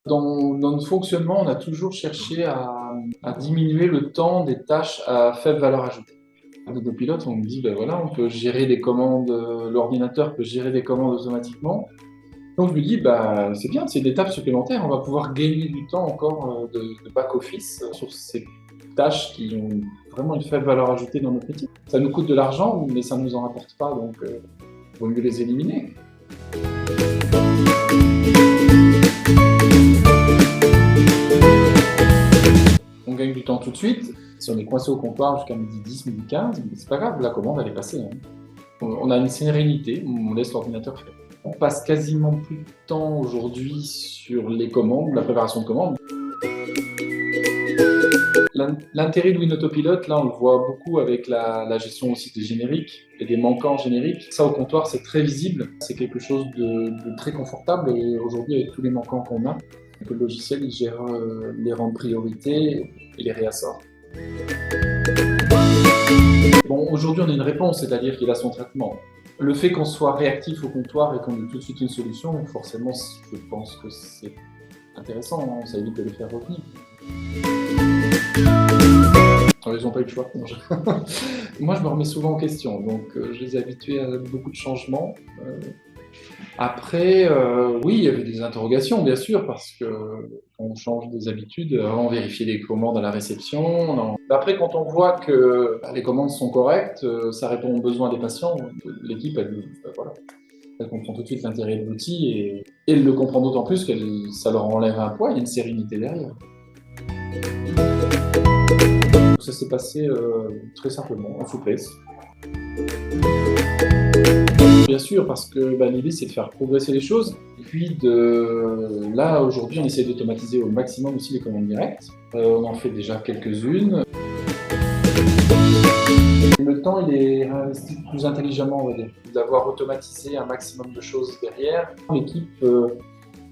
Dans notre fonctionnement, on a toujours cherché à diminuer le temps des tâches à faible valeur ajoutée. Avec nos pilotes, on me dit, ben voilà, on peut gérer des commandes, l'ordinateur peut gérer des commandes automatiquement. Donc je lui dis, bah, c'est bien, c'est une étape supplémentaire, on va pouvoir gagner du temps encore de back-office sur ces tâches qui ont vraiment une faible valeur ajoutée dans notre métier. Ça nous coûte de l'argent, mais ça ne nous en rapporte pas, donc il vaut mieux les éliminer. On gagne du temps tout de suite. Si on est coincé au comptoir jusqu'à midi 10, midi 15, c'est pas grave, la commande elle est passée. Hein. On a une sérénité, on laisse l'ordinateur faire. On passe quasiment plus de temps aujourd'hui sur les commandes, la préparation de commandes. L'intérêt de WinAutoPilot, là on le voit beaucoup avec la gestion aussi des génériques et des manquants génériques. Ça au comptoir c'est très visible, c'est quelque chose de très confortable et aujourd'hui avec tous les manquants qu'on a, le logiciel il gère les rangs de priorité et les réassort. Bon, aujourd'hui on a une réponse, c'est-à-dire qu'il a son traitement. Le fait qu'on soit réactif au comptoir et qu'on ait tout de suite une solution, forcément je pense que c'est intéressant, hein, ça évite de les faire revenir. Ils n'ont pas eu le choix. Moi, je me remets souvent en question, donc je les ai habitués à beaucoup de changements. Après, oui, il y avait des interrogations, bien sûr, parce qu'on change des habitudes. Avant, on vérifiait les commandes à la réception. Après, quand on voit que les commandes sont correctes, ça répond aux besoins des patients, l'équipe, voilà, elle comprend tout de suite l'intérêt de l'outil et elle le comprend d'autant plus que ça leur enlève un poids, il y a une sérénité derrière. Ça s'est passé très simplement, en souplesse. Bien sûr, parce que l'idée c'est de faire progresser les choses. Et puis là, aujourd'hui, on essaie d'automatiser au maximum aussi les commandes directes. On en fait déjà quelques-unes. Le temps, il est investi plus intelligemment, on va dire. D'avoir automatisé un maximum de choses derrière. L'équipe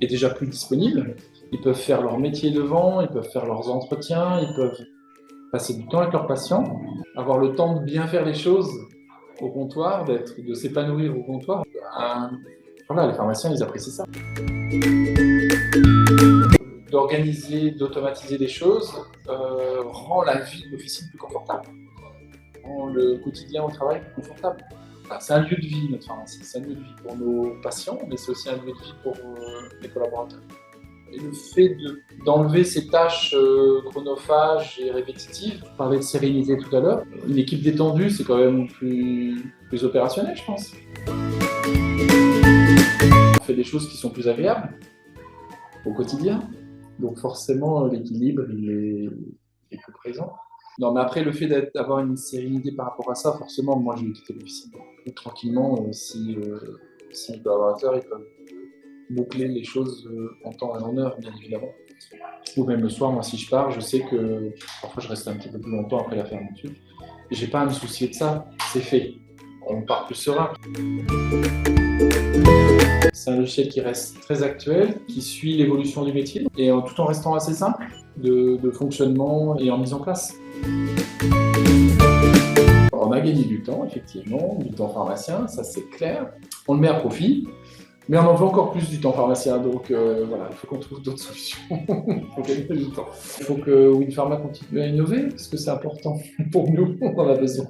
est déjà plus disponible. Ils peuvent faire leur métier devant, ils peuvent faire leurs entretiens, ils peuvent passer du temps avec leurs patients, avoir le temps de bien faire les choses au comptoir, de s'épanouir au comptoir. Voilà, les pharmaciens, ils apprécient ça. D'organiser, d'automatiser des choses rend la vie de l'officine plus confortable, rend le quotidien au travail plus confortable. Enfin, c'est un lieu de vie, notre pharmacie. C'est un lieu de vie pour nos patients, mais c'est aussi un lieu de vie pour les collaborateurs. Et le fait d'enlever ces tâches chronophages et répétitives, je parlais de sérénité tout à l'heure, une équipe détendue, c'est quand même plus opérationnel, je pense. On fait des choses qui sont plus agréables au quotidien, donc forcément l'équilibre il est plus présent. Non, mais après, le fait d'avoir une sérénité par rapport à ça, forcément, moi je vais quitter l'officine tranquillement si les collaborateurs ils peuvent boucler les choses en temps et en heure, bien évidemment. Ou même le soir, moi, si je pars, je sais que parfois je reste un petit peu plus longtemps après la fermeture. Et j'ai pas à me soucier de ça, c'est fait. On part plus serein. C'est un logiciel qui reste très actuel, qui suit l'évolution du métier, et tout en restant assez simple de fonctionnement et en mise en place. On a gagné du temps, effectivement, du temps pharmacien, ça c'est clair. On le met à profit. Mais on en veut encore plus du temps pharmacien, donc voilà, il faut qu'on trouve d'autres solutions pour gagner du temps. Il faut que WinPharma continue à innover, parce que c'est important pour nous, on en a besoin.